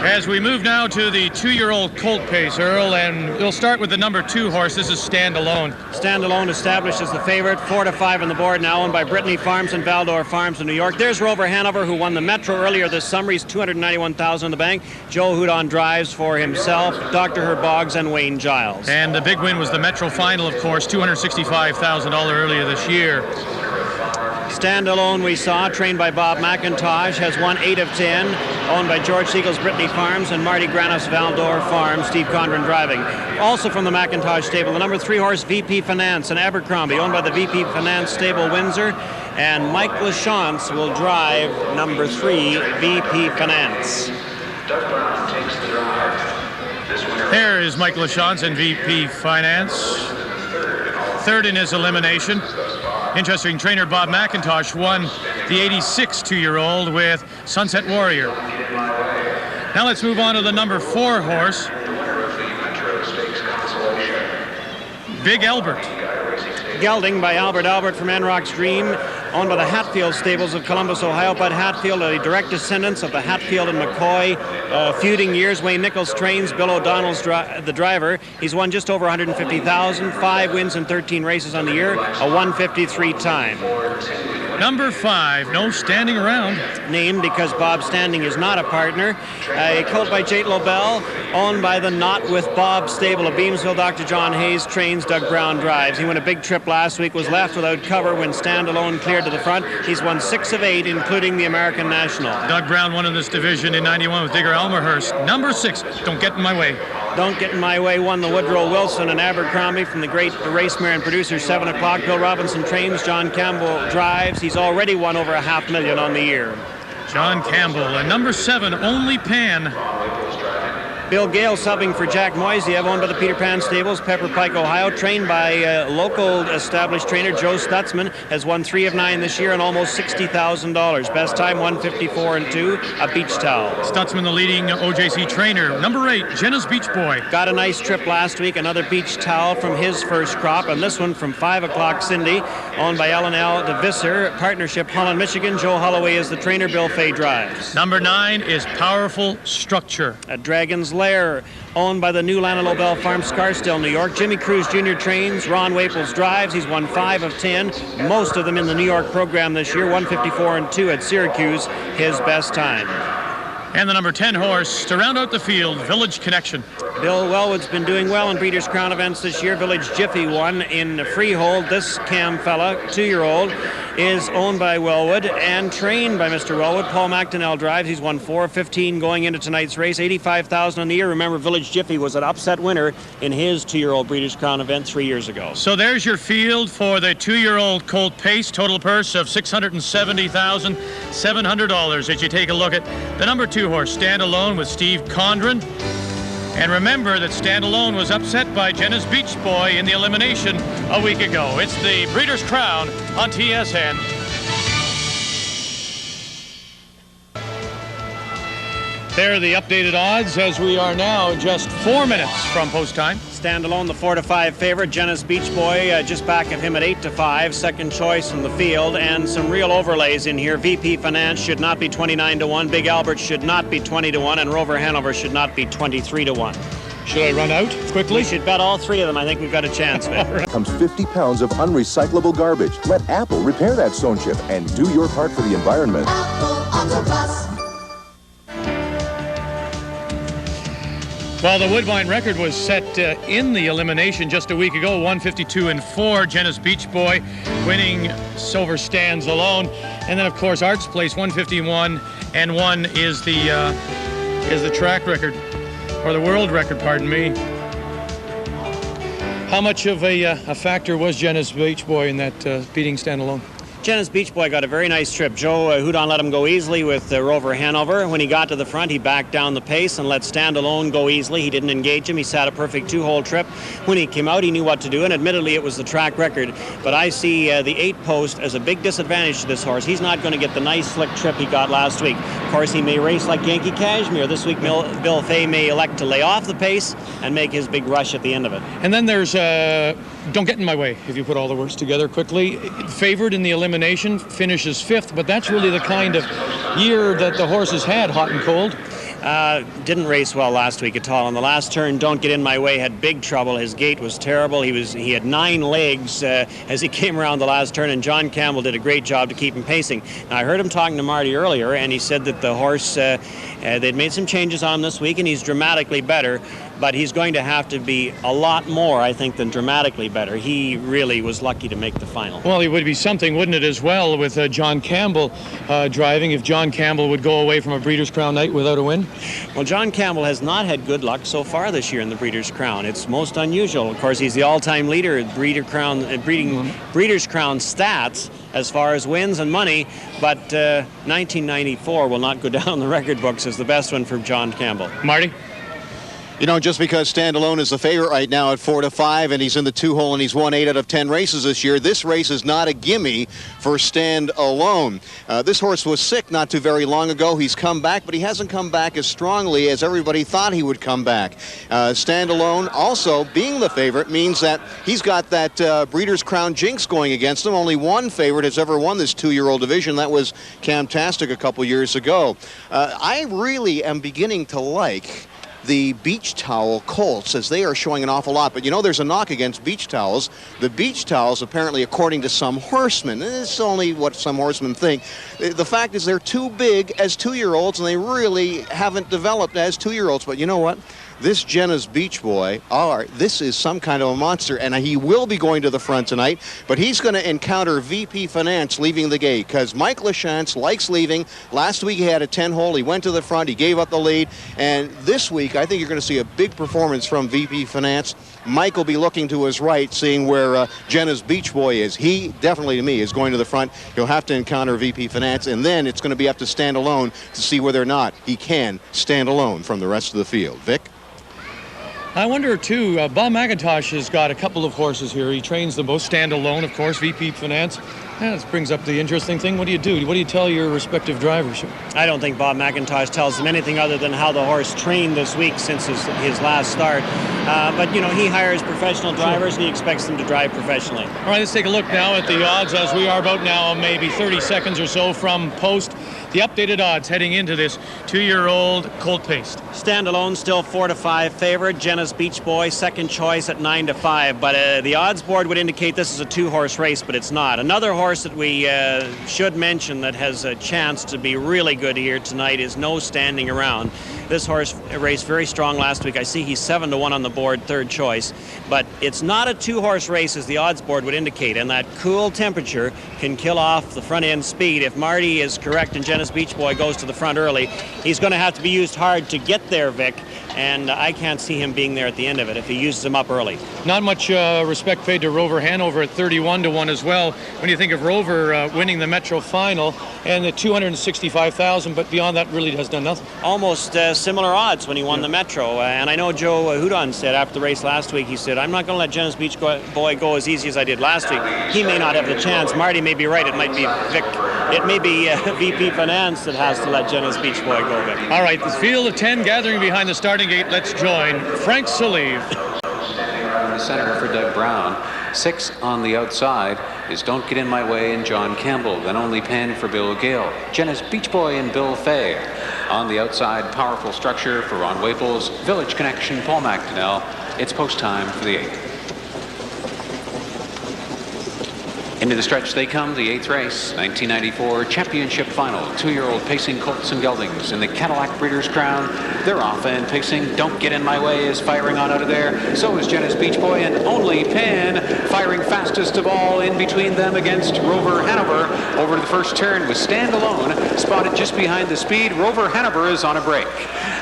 As we move now to the 2-year-old colt pace, Earl, and we'll start with the number 2 horse. This is Stand Alone. Stand Alone established as the favorite, 4-5 on the board now, owned by Brittany Farms and Valdor Farms in New York. There's Rover Hanover, who won the Metro earlier this summer. He's $291,000 in the bank. Joe Houdon drives for himself, Dr. Herb Boggs, and Wayne Giles. And the big win was the Metro Final, of course, $265,000 earlier this year. Stand Alone, we saw, trained by Bob McIntosh, has won 8 of 10, owned by George Siegel's Brittany Farms and Marty Granos Valdor Farms, Steve Condren driving. Also from the McIntosh stable, the number 3 horse, VP Finance, and Abercrombie, owned by the VP Finance stable, Windsor, and Mike Lachance will drive number 3, VP Finance. There is Mike Lachance and VP Finance, third in his elimination. Interesting, trainer Bob McIntosh won the 86 2-year-old with Sunset Warrior. Now let's move on to the number 4 horse, Big Albert. Gelding by Albert from Enrock's Dream, owned by the Hatfield stables of Columbus, Ohio. Bud Hatfield, a direct descendant of the Hatfield and McCoy feuding years. Wayne Nichols trains. Bill O'Donnell's the driver. He's won just over $150,000, 5 wins and 13 races on the year, a 153 time. Number 5, no standing around. Named because Bob Standing is not a partner. A colt by Jate Lobel, owned by the Not With Bob stable of Beamsville. Dr. John Hayes trains, Doug Brown drives. He won a big trip last week, was left without cover when Stand Alone cleared to the front. He's won 6 of 8, including the American National. Doug Brown won in this division in 91 with Digger Elmerhurst. Number 6, Don't Get in My Way. Don't Get in My Way won the Woodrow Wilson and Abercrombie from the great race mare and producer 7 o'clock. Bill Robinson trains, John Campbell drives. He's already won over $500,000 on the year. John Campbell. And number 7, Only Pan. Bill Gale subbing for Jack Moisiev, owned by the Peter Pan Stables, Pepper Pike, Ohio, trained by local established trainer Joe Stutzman, has won 3 of 9 this year and almost $60,000. Best time 154 and 2, a beach towel. Stutzman, the leading OJC trainer. Number 8, Jenna's Beach Boy. Got a nice trip last week, another beach towel from his first crop, and this one from 5 o'clock Cindy, owned by Ellen L. DeVisser, partnership Holland, Michigan. Joe Holloway is the trainer, Bill Fay drives. Number 9 is Powerful Structure. A Dragon's Lair, owned by the new Lana Lobel Farm, Scarsdale, New York. Jimmy Cruz Jr. trains, Ron Waples drives. He's won 5 of 10, most of them in the New York program this year, 154 and 2 at Syracuse, his best time. And the number 10 horse to round out the field, Village Connection. Bill Wellwood's been doing well in Breeders' Crown events this year. Village Jiffy won in Freehold. This Cam fella, 2-year-old, is owned by Wellwood and trained by Mr. Wellwood. Paul McDonnell drives. He's won 4 of 15 going into tonight's race, $85,000 on the year. Remember, Village Jiffy was an upset winner in his 2-year-old Breeders' Crown event 3 years ago. So there's your field for the 2-year-old colt pace. Total purse of $670,700 as you take a look at the number 2 horse, Stand Alone, with Steve Condren. And remember that Stand Alone was upset by Jenna's Beach Boy in the elimination a week ago. It's the Breeders' Crown on TSN. There are the updated odds as we are now just 4 minutes from post time. Stand Alone, the 4-5 favorite. Jenna's Beach Boy just back of him at 8-5, second choice in the field, and some real overlays in here. VP Finance should not be 29-1, Big Albert should not be 20-1, and Rover Hanover should not be 23-1. Should I run out quickly? We should bet all 3 of them. I think we've got a chance, man. Right. Comes 50 pounds of unrecyclable garbage. Let Apple repair that stone chip and do your part for the environment. Apple Autobus. Well, the Woodbine record was set in the elimination just a week ago, 152 and 4. Jenna's Beach Boy winning Silver Stands Alone, and then of course Art's Place 151 and 1 is the track record, or the world record, pardon me. How much of a factor was Jenna's Beach Boy in that beating Stand Alone? Jenna's Beach Boy got a very nice trip. Joe Houdon let him go easily with Rover Hanover. When he got to the front, he backed down the pace and let Stand Alone go easily. He didn't engage him. He sat a perfect 2-hole trip. When he came out, he knew what to do, and admittedly, it was the track record. But I see the 8-post as a big disadvantage to this horse. He's not going to get the nice, slick trip he got last week. Of course, he may race like Yankee Cashmere. This week, Bill Fay may elect to lay off the pace and make his big rush at the end of it. And then there's Don't Get in My Way, if you put all the words together quickly. Favored in the elimination, finishes 5th, but that's really the kind of year that the horse has had, hot and cold. Didn't race well last week at all. On the last turn, Don't Get In My Way had big trouble. His gait was terrible. He had 9 legs as he came around the last turn, and John Campbell did a great job to keep him pacing. Now, I heard him talking to Marty earlier, and he said that the horse, they'd made some changes on him this week, and he's dramatically better, but he's going to have to be a lot more, I think, than dramatically better. He really was lucky to make the final. Well, it would be something, wouldn't it, as well, with John Campbell driving, if John Campbell would go away from a Breeders' Crown night without a win? Well, John Campbell has not had good luck so far this year in the Breeders' Crown. It's most unusual. Of course, he's the all-time leader at Breeders' Crown stats as far as wins and money, but 1994 will not go down in the record books as the best one for John Campbell. Marty? You know, just because Standalone is the favorite right now at 4-5, and he's in the 2-hole and he's won 8 out of 10 races this year, this race is not a gimme for Standalone. This horse was sick not too very long ago. He's come back, but he hasn't come back as strongly as everybody thought he would come back. Standalone also being the favorite means that he's got that Breeders' Crown jinx going against him. Only one favorite has ever won this 2-year-old division. That was Camtastic a couple years ago. I really am beginning to like the beach towel colts, as they are showing an awful lot. But you know, there's a knock against beach towels. The beach towels, apparently, according to some horsemen, and it's only what some horsemen think, the fact is they're too big as 2-year-olds, and they really haven't developed as 2-year-olds. But you know what? This Jenna's Beach Boy, this is some kind of a monster, and he will be going to the front tonight, but he's going to encounter VP Finance leaving the gate, because Mike Lachance likes leaving. Last week he had a 10-hole. He went to the front. He gave up the lead, and this week I think you're going to see a big performance from VP Finance. Mike will be looking to his right, seeing where Jenna's Beach Boy is. He definitely, to me, is going to the front. He'll have to encounter VP Finance, and then it's going to be up to Standalone to see whether or not he can stand alone from the rest of the field. Vic? I wonder, too, Bob McIntosh has got a couple of horses here. He trains them both. Standalone, of course, VP Finance. Yeah, this brings up the interesting thing. What do you do? What do you tell your respective drivers? I don't think Bob McIntosh tells them anything other than how the horse trained this week since his last start. But, you know, he hires professional drivers and he expects them to drive professionally. All right, let's take a look now at the odds as we are about now maybe 30 seconds or so from post. The updated odds heading into this 2-year-old colt paced. Standalone still 4-5 favorite. Jenna's Beach Boy second choice at 9-5. But the odds board would indicate this is a 2-horse race, but it's not. Another horse that we should mention that has a chance to be really good here tonight is No Standing Around. This horse raced very strong last week. I see he's 7-1 on the board, third choice. But it's not a 2-horse race as the odds board would indicate, and that cool temperature can kill off the front end speed. If Marty is correct and Jenna's Beach Boy goes to the front early, he's going to have to be used hard to get there, Vic, and I can't see him being there at the end of it if he uses him up early. Not much respect paid to Rover Hanover at 31-1 as well. When you think of Rover winning the Metro Final and the $265,000, but beyond that really has done nothing. Almost similar odds when he won the Metro, and I know Joe Houdon said after the race last week, he said, I'm not going to let Jenna's Beach Boy go as easy as I did last week. He may not have the chance. Marty may be right. It might be Vic. It may be VP Finance that has to let Jenna's Beach Boy go, Vic. All right, the field of 10 gathering behind the starting gate. Let's join Frank Salive. The center for Doug Brown. 6 on the outside is Don't Get In My Way and John Campbell. Then Only Pen for Bill Gale. Jenna's Beach Boy and Bill Fahy. On the outside, Powerful Structure for Ron Waples. Village Connection, Paul McDonnell. It's post time for the 8th. Into the stretch they come, the 8th race, 1994 championship final. 2-year-old pacing colts and geldings in the Cadillac Breeders' Crown. They're off and pacing. Don't Get In My Way is firing on out of there. So is Jenna's Beach Boy and Only Pen firing fastest of all in between them against Rover Hanover. Over to the first turn with Standalone spotted just behind the speed. Rover Hanover is on a break.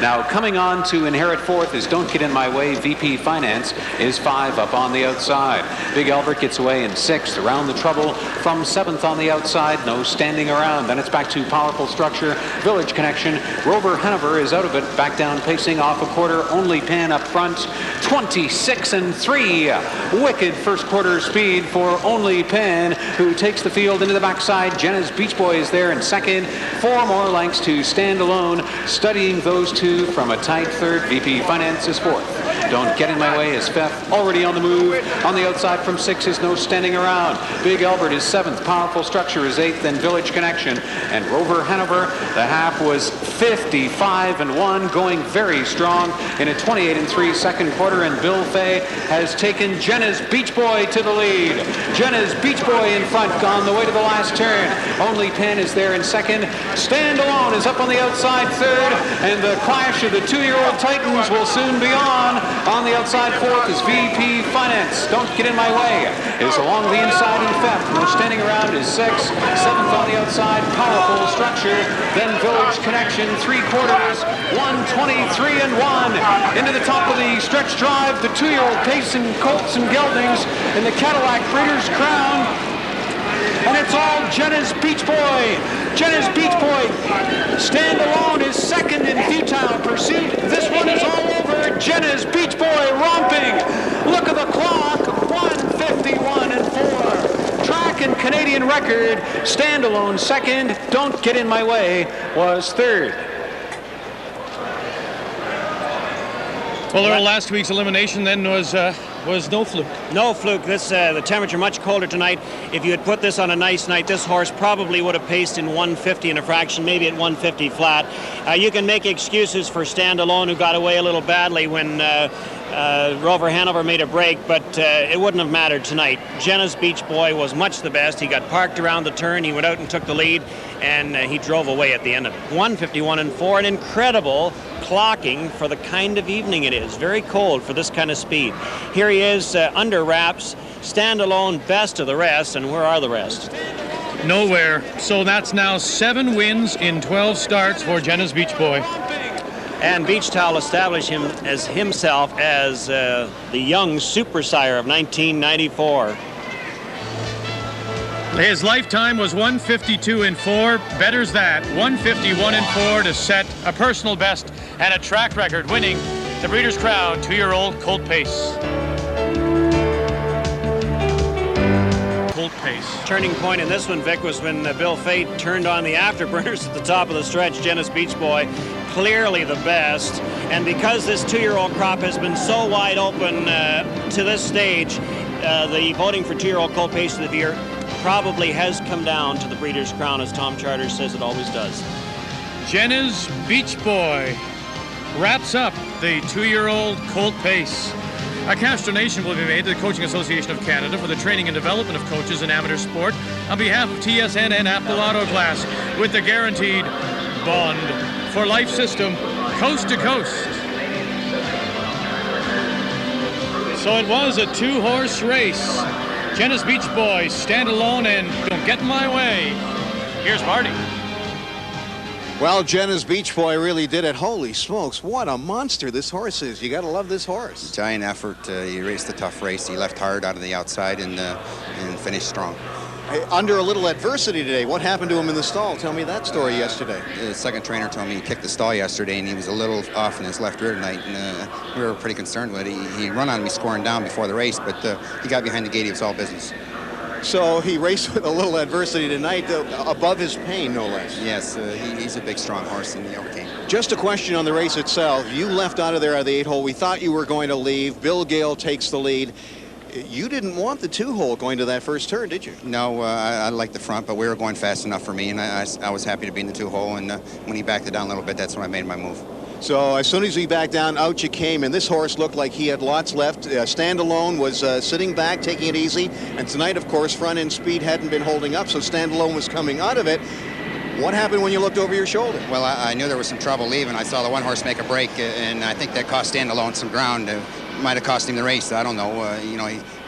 Now coming on to inherit 4th is Don't Get In My Way. VP Finance is 5 up on the outside. Big Albert gets away in 6th. Around the trouble from 7th on the outside. No Standing Around. Then it's back to Powerful Structure. Village Connection. Rover Hanover is out of it. Back down pacing off a quarter. Only Pen up front. 26-3. Wicked first quarter speed for Only Pen, who takes the field into the backside. Jenna's Beach Boy is there in second. 4 more lengths to Standalone. Studying those two from a tight third. VP Finance is 4th. Don't Get in My Way is fifth, already on the move. On the outside from 6 is No Standing Around. Big Albert is 7th, Powerful Structure is 8th, then Village Connection. And Rover Hanover, the half was 55-1, going very strong in a 28-3 second quarter, and Bill Fahy has taken Jenna's Beach Boy to the lead. Jenna's Beach Boy in front on the way to the last turn. Only 10 is there in second. Stand Alone is up on the outside third, and the clash of the 2-year-old Titans will soon be on. On the outside fourth is VP Finance. Don't Get in My Way is along the inside in fifth. No Standing Around is sixth. Seventh on the outside, Powerful Structure. Then Village Connection, 3/4, 1:23-1. Into the top of the stretch drive, the 2-year-old Payson Colts and Geldings in the Cadillac Breeders' Crown. And it's all Jenna's Beach Boy. Jenna's Beach Boy. Stand Alone is second in Futile Pursuit. This one is all over. Jenna's Beach Boy romping. Look at the clock. 1:51-4. Track and Canadian record. Stand Alone second. Don't Get in My Way was third. Well, Earl, last week's elimination then was no fluke. No fluke. This the temperature much colder tonight. If you had put this on a nice night, this horse probably would have paced in 150 and a fraction, maybe at 150 flat. You can make excuses for Stand Alone, who got away a little badly when Rover Hanover made a break, but it wouldn't have mattered tonight. Jenna's Beach Boy was much the best. He got parked around the turn. He went out and took the lead, and he drove away at the end of it. 1:51-4, an incredible clocking for the kind of evening it is. Very cold for this kind of speed. Here he is under wraps. Stand Alone best of the rest, and where are the rest? Nowhere. So that's now 7 wins in 12 starts for Jenna's Beach Boy. And Beach Towel established him as himself as the young super sire of 1994. His lifetime was 1:52-4. Better's that. 1:51-4 to set a personal best and a track record, winning the Breeders' Crown 2-year-old Colt Pace. Colt Pace. Turning point in this one, Vic, was when Bill Fahy turned on the afterburners at the top of the stretch. Jenna's Beach Boy, clearly the best. And because this 2-year-old crop has been so wide open to this stage, the voting for 2-year-old Colt Pace of the year probably has come down to the Breeders' Crown, as Tom Charters says it always does. Jenna's Beach Boy wraps up the 2-year-old Colt Pace. A cash donation will be made to the Coaching Association of Canada for the training and development of coaches in amateur sport on behalf of TSN and Apple Auto Glass, with the guaranteed bond for life system, coast to coast. So it was a 2-horse race. Jenna's Beach Boy, Stand Alone, and Don't Get in My Way. Here's Marty. Well, Jenna's Beach Boy really did it. Holy smokes, what a monster this horse is. You got to love this horse. Giant effort. He raced a tough race. He left hard out of the outside and finished strong. Hey, under a little adversity today. What happened to him in the stall? Tell me that story yesterday. The second trainer told me he kicked the stall yesterday, and he was a little off in his left rear tonight, and we were pretty concerned with it. He run on me scoring down before the race, but he got behind the gate. It was all business. So he raced with a little adversity tonight, above his pain, no less. Yes, he's a big, strong horse, and he overcame. Just a question on the race itself. You left out of there at the 8-hole. We thought you were going to leave. Bill Gale takes the lead. You didn't want the 2-hole going to that first turn, did you? No, I liked the front, but we were going fast enough for me, and I was happy to be in the 2-hole, and when he backed it down a little bit, that's when I made my move. So as soon as he backed down, out you came, and this horse looked like he had lots left. Stand Alone was sitting back, taking it easy, and tonight, of course, front-end speed hadn't been holding up, so Stand Alone was coming out of it. What happened when you looked over your shoulder? Well, I knew there was some trouble leaving. I saw the one horse make a break, and I think that cost Stand Alone some ground. Might have cost him the race. I don't know.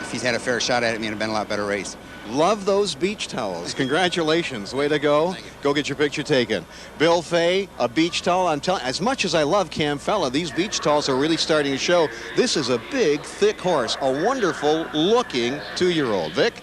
If he's had a fair shot at it, it would have been a lot better race. Love those beach towels. Congratulations. Way to go. Go get your picture taken. Bill Fahy, a beach towel. I'm telling, as much as I love Cam Fella, these beach towels are really starting to show. This is a big, thick horse. A wonderful looking 2-year-old. Vic?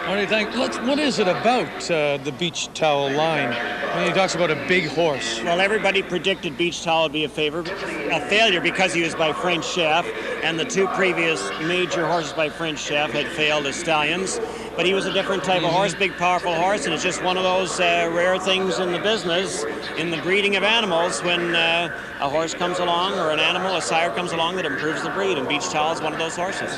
What do you think? What is it about the Beach Towel line? I mean, he talks about a big horse. Well, everybody predicted Beach Towel would be a failure because he was by French Chef, and the two previous major horses by French Chef had failed as stallions. But he was a different type of horse, big, powerful horse, and it's just one of those rare things in the business, in the breeding of animals, when a horse comes along or an animal, a sire comes along that improves the breed, and Beach Towel is one of those horses.